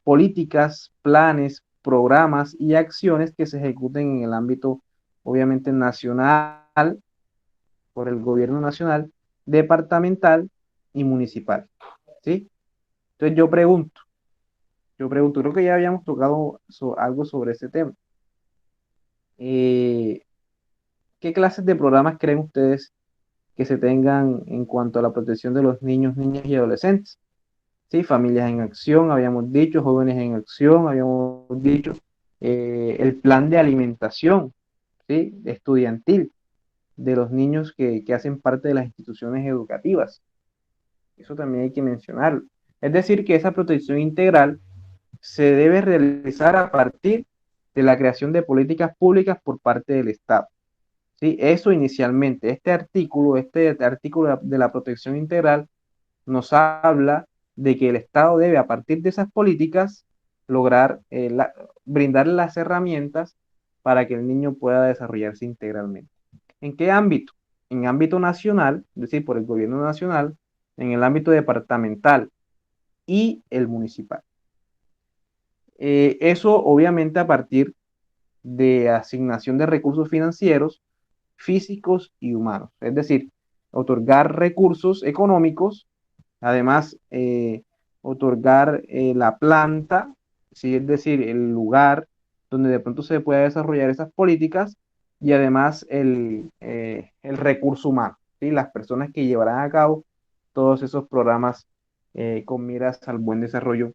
políticas, planes, programas y acciones que se ejecuten en el ámbito, obviamente, nacional, por el gobierno nacional, departamental y municipal. ¿Sí? Entonces creo que ya habíamos tocado algo sobre ese tema. ¿Qué clases de programas creen ustedes que se tengan en cuanto a la protección de los niños, niñas y adolescentes? Sí, familias en acción, habíamos dicho, jóvenes en acción, habíamos dicho, el plan de alimentación, ¿sí? Estudiantil de los niños que hacen parte de las instituciones educativas. Eso también hay que mencionarlo. Es decir, que esa protección integral se debe realizar a partir de la creación de políticas públicas por parte del Estado. ¿Sí? Eso inicialmente. Este artículo de la protección integral nos habla de que el Estado debe, a partir de esas políticas, lograr brindar las herramientas para que el niño pueda desarrollarse integralmente. ¿En qué ámbito? En ámbito nacional, es decir, por el gobierno nacional, en el ámbito departamental y el municipal. Eso obviamente a partir de asignación de recursos financieros, físicos y humanos. Es decir, otorgar recursos económicos, además otorgar la planta, ¿sí? Es decir, el lugar donde de pronto se pueda desarrollar esas políticas y además el recurso humano, ¿sí? Las personas que llevarán a cabo todos esos programas con miras al buen desarrollo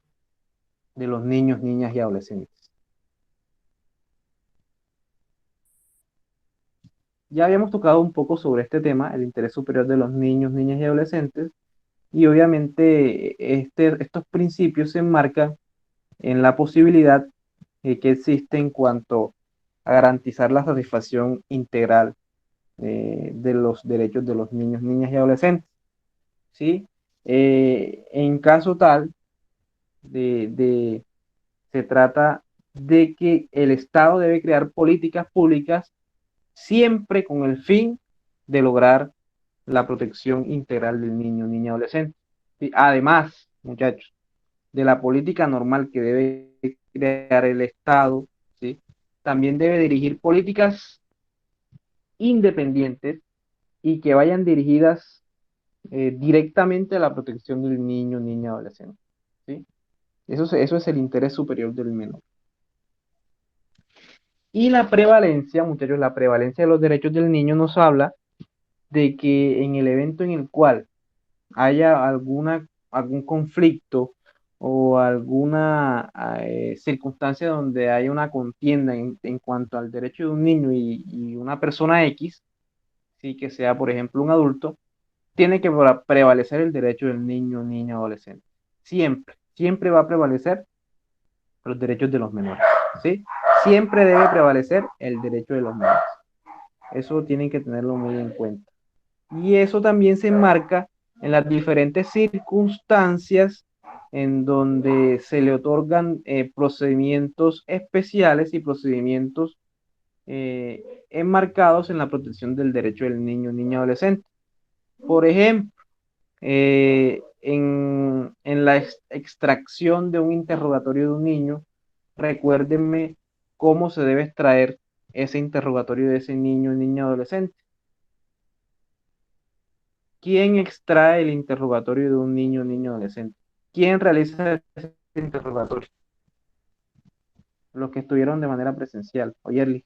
de los niños, niñas y adolescentes. Ya habíamos tocado un poco sobre este tema, el interés superior de los niños, niñas y adolescentes, y obviamente estos principios se enmarcan en la posibilidad que existe en cuanto a garantizar la satisfacción integral de los derechos de los niños, niñas y adolescentes. ¿Sí? En caso tal de se trata de que el Estado debe crear políticas públicas siempre con el fin de lograr la protección integral del niño, niña, adolescente. ¿Sí? Además, muchachos, de la política normal que debe crear el Estado, ¿sí? También debe dirigir políticas independientes y que vayan dirigidas directamente a la protección del niño, niña, adolescente. ¿Sí? Eso es el interés superior del menor. Y la prevalencia, muchachos, la prevalencia de los derechos del niño nos habla de que en el evento en el cual haya algún conflicto o alguna circunstancia donde haya una contienda en cuanto al derecho de un niño y una persona X, sí, que sea, por ejemplo, un adulto, tiene que prevalecer el derecho del niño, niña, adolescente. Siempre va a prevalecer los derechos de los menores, ¿sí? Siempre debe prevalecer el derecho de los menores. Eso tienen que tenerlo muy en cuenta. Y eso también se enmarca en las diferentes circunstancias en donde se le otorgan procedimientos especiales y procedimientos enmarcados en la protección del derecho del niño, niña, adolescente. Por ejemplo, en la extracción de un interrogatorio de un niño, recuérdenme cómo se debe extraer ese interrogatorio de ese niño, niña, adolescente. ¿Quién extrae el interrogatorio de un niño, niño, adolescente? ¿Quién realiza ese interrogatorio? Los que estuvieron de manera presencial. Oyerli.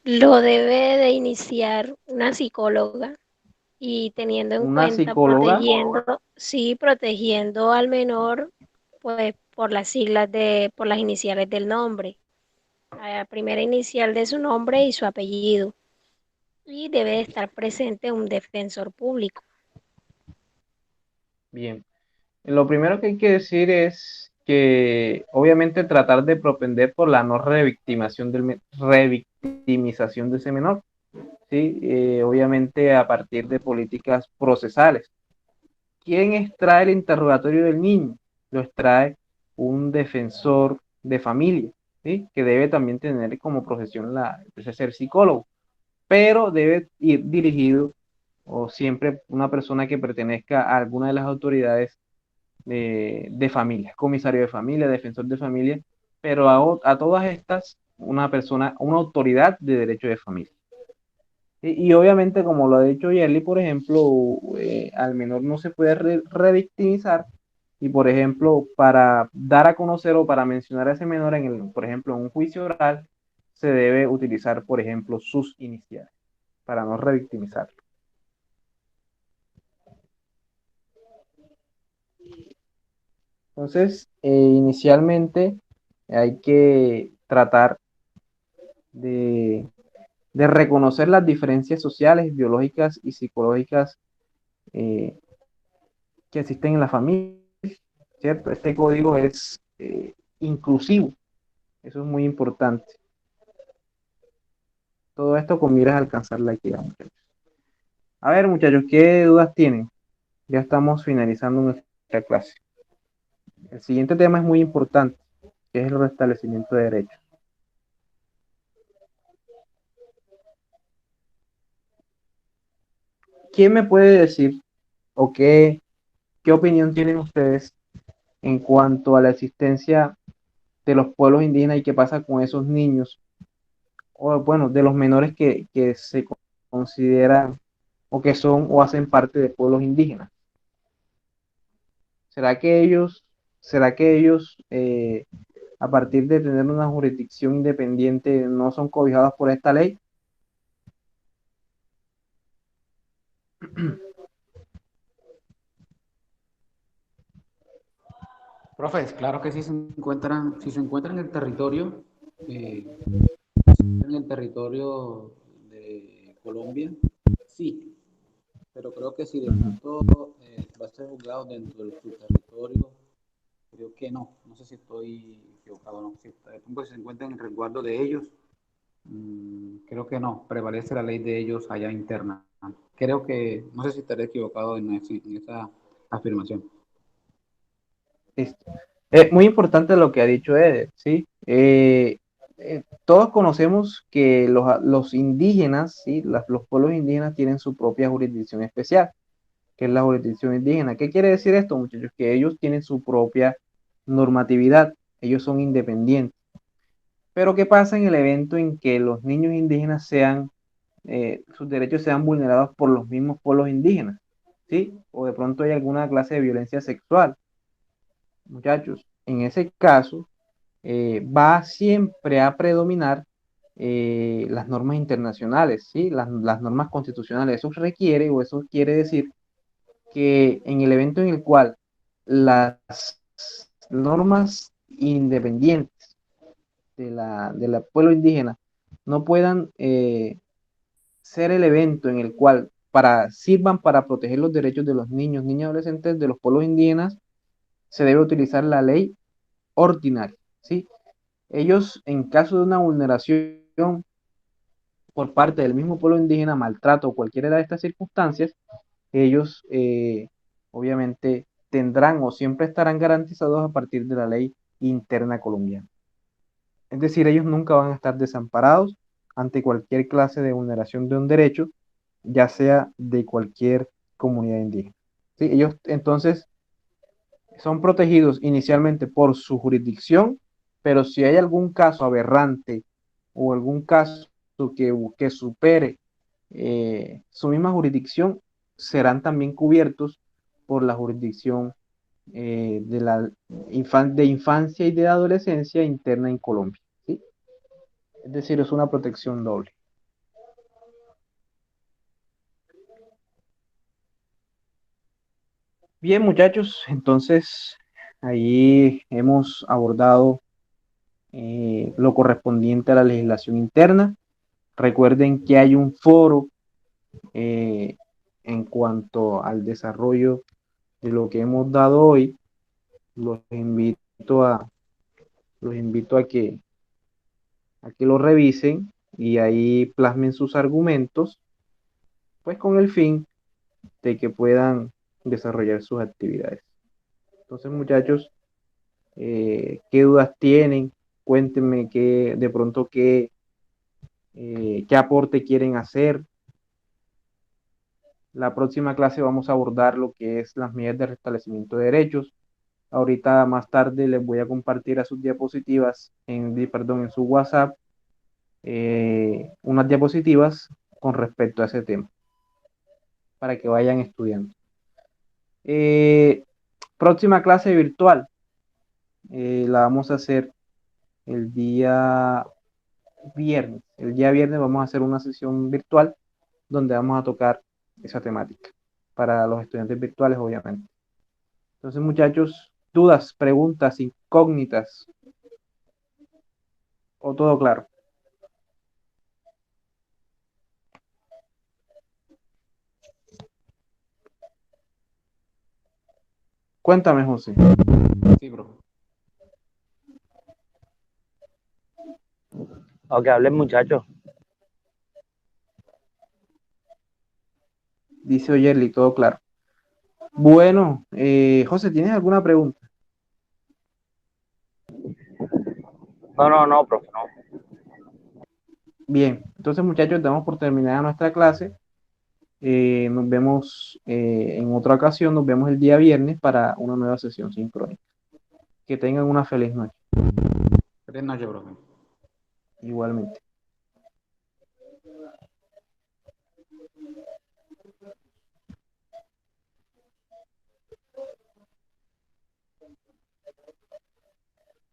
Lo debe de iniciar una psicóloga y teniendo en Una cuenta, psicóloga. sí, protegiendo al menor, pues por las por las iniciales del nombre, la primera inicial de su nombre y su apellido. y debe estar presente un defensor público. Bien. Lo primero que hay que decir es que obviamente tratar de propender por la no revictimización de ese menor, ¿sí? Obviamente a partir de políticas procesales. ¿Quién extrae el interrogatorio del niño? Lo extrae un defensor de familia, ¿sí? Que debe también tener como profesión ser psicólogo, pero debe ir dirigido o siempre una persona que pertenezca a alguna de las autoridades de familia, comisario de familia, defensor de familia, pero a todas estas una persona, una autoridad de derecho de familia. Y obviamente, como lo ha dicho Yerly, por ejemplo, al menor no se puede revictimizar y, por ejemplo, para dar a conocer o para mencionar a ese menor, por ejemplo, en un juicio oral, se debe utilizar, por ejemplo, sus iniciales para no revictimizarlo. Entonces, inicialmente hay que tratar de, de reconocer las diferencias sociales, biológicas y psicológicas eh, que existen en la familia, ¿cierto? Este código es inclusivo, eso es muy importante. Todo esto con miras a alcanzar la equidad, muchachos. A ver, muchachos, ¿qué dudas tienen? Ya estamos finalizando nuestra clase. El siguiente tema es muy importante, que es el restablecimiento de derechos. ¿Quién me puede decir o qué opinión tienen ustedes en cuanto a la existencia de los pueblos indígenas y qué pasa con esos niños, o bueno, de los menores que se consideran o que son o hacen parte de pueblos indígenas? Será que ellos a partir de tener una jurisdicción independiente, no son cobijados por esta ley? Profes, claro que sí si se encuentran en el territorio de Colombia, sí, pero creo que si de pronto va a ser juzgado dentro de su territorio, creo que no. No sé si estoy equivocado o no. Si de pronto se encuentran en resguardo de ellos, creo que no. Prevalece la ley de ellos allá interna. Creo que, no sé si estaré equivocado en esa afirmación. Listo. Muy importante lo que ha dicho Eder, ¿sí? Todos conocemos que los indígenas, ¿sí? Los pueblos indígenas tienen su propia jurisdicción especial, que es la jurisdicción indígena. ¿Qué quiere decir esto, muchachos? Que ellos tienen su propia normatividad, ellos son independientes. Pero ¿qué pasa en el evento en que los niños indígenas sus derechos sean vulnerados por los mismos pueblos indígenas? ¿Sí? O de pronto hay alguna clase de violencia sexual. Muchachos, en ese caso va siempre a predominar las normas internacionales, ¿sí? Las normas constitucionales. Eso requiere o eso quiere decir que en el evento en el cual las normas independientes de la pueblo indígena no puedan ser el evento en el cual sirvan para proteger los derechos de los niños, niñas y adolescentes de los pueblos indígenas, se debe utilizar la ley ordinaria, ¿sí? Ellos, en caso de una vulneración por parte del mismo pueblo indígena, maltrato o cualquiera de estas circunstancias, ellos obviamente tendrán o siempre estarán garantizados a partir de la ley interna colombiana. Es decir, ellos nunca van a estar desamparados ante cualquier clase de vulneración de un derecho, ya sea de cualquier comunidad indígena. ¿Sí? Ellos entonces son protegidos inicialmente por su jurisdicción, pero si hay algún caso aberrante o algún caso que supere su misma jurisdicción, serán también cubiertos por la jurisdicción de infancia y de adolescencia interna en Colombia, ¿sí? Es decir, es una protección doble. Bien, muchachos, entonces ahí hemos abordado lo correspondiente a la legislación interna. Recuerden que hay un foro eh, en cuanto al desarrollo de lo que hemos dado hoy. Los invito a, los invito a que lo revisen y ahí plasmen sus argumentos, pues con el fin de que puedan desarrollar sus actividades. Entonces, muchachos, ¿qué dudas tienen? Cuéntenme de pronto qué aporte quieren hacer. La próxima clase vamos a abordar lo que es las medidas de restablecimiento de derechos. Ahorita más tarde les voy a compartir a sus diapositivas, en su WhatsApp, unas diapositivas con respecto a ese tema, para que vayan estudiando. Próxima clase virtual, la vamos a hacer el día viernes. El día viernes vamos a hacer una sesión virtual donde vamos a tocar esa temática para los estudiantes virtuales, obviamente. Entonces, muchachos, dudas, preguntas, incógnitas, o todo claro. Cuéntame, José. Sí, profe. O que hablen, muchachos. Dice Oyerli, todo claro. Bueno, José, ¿tienes alguna pregunta? No, profe, no. Bien, entonces muchachos, damos por terminada nuestra clase. Nos vemos en otra ocasión, nos vemos el día viernes para una nueva sesión sincrónica. Que tengan una feliz noche. Feliz noche, profe. Igualmente.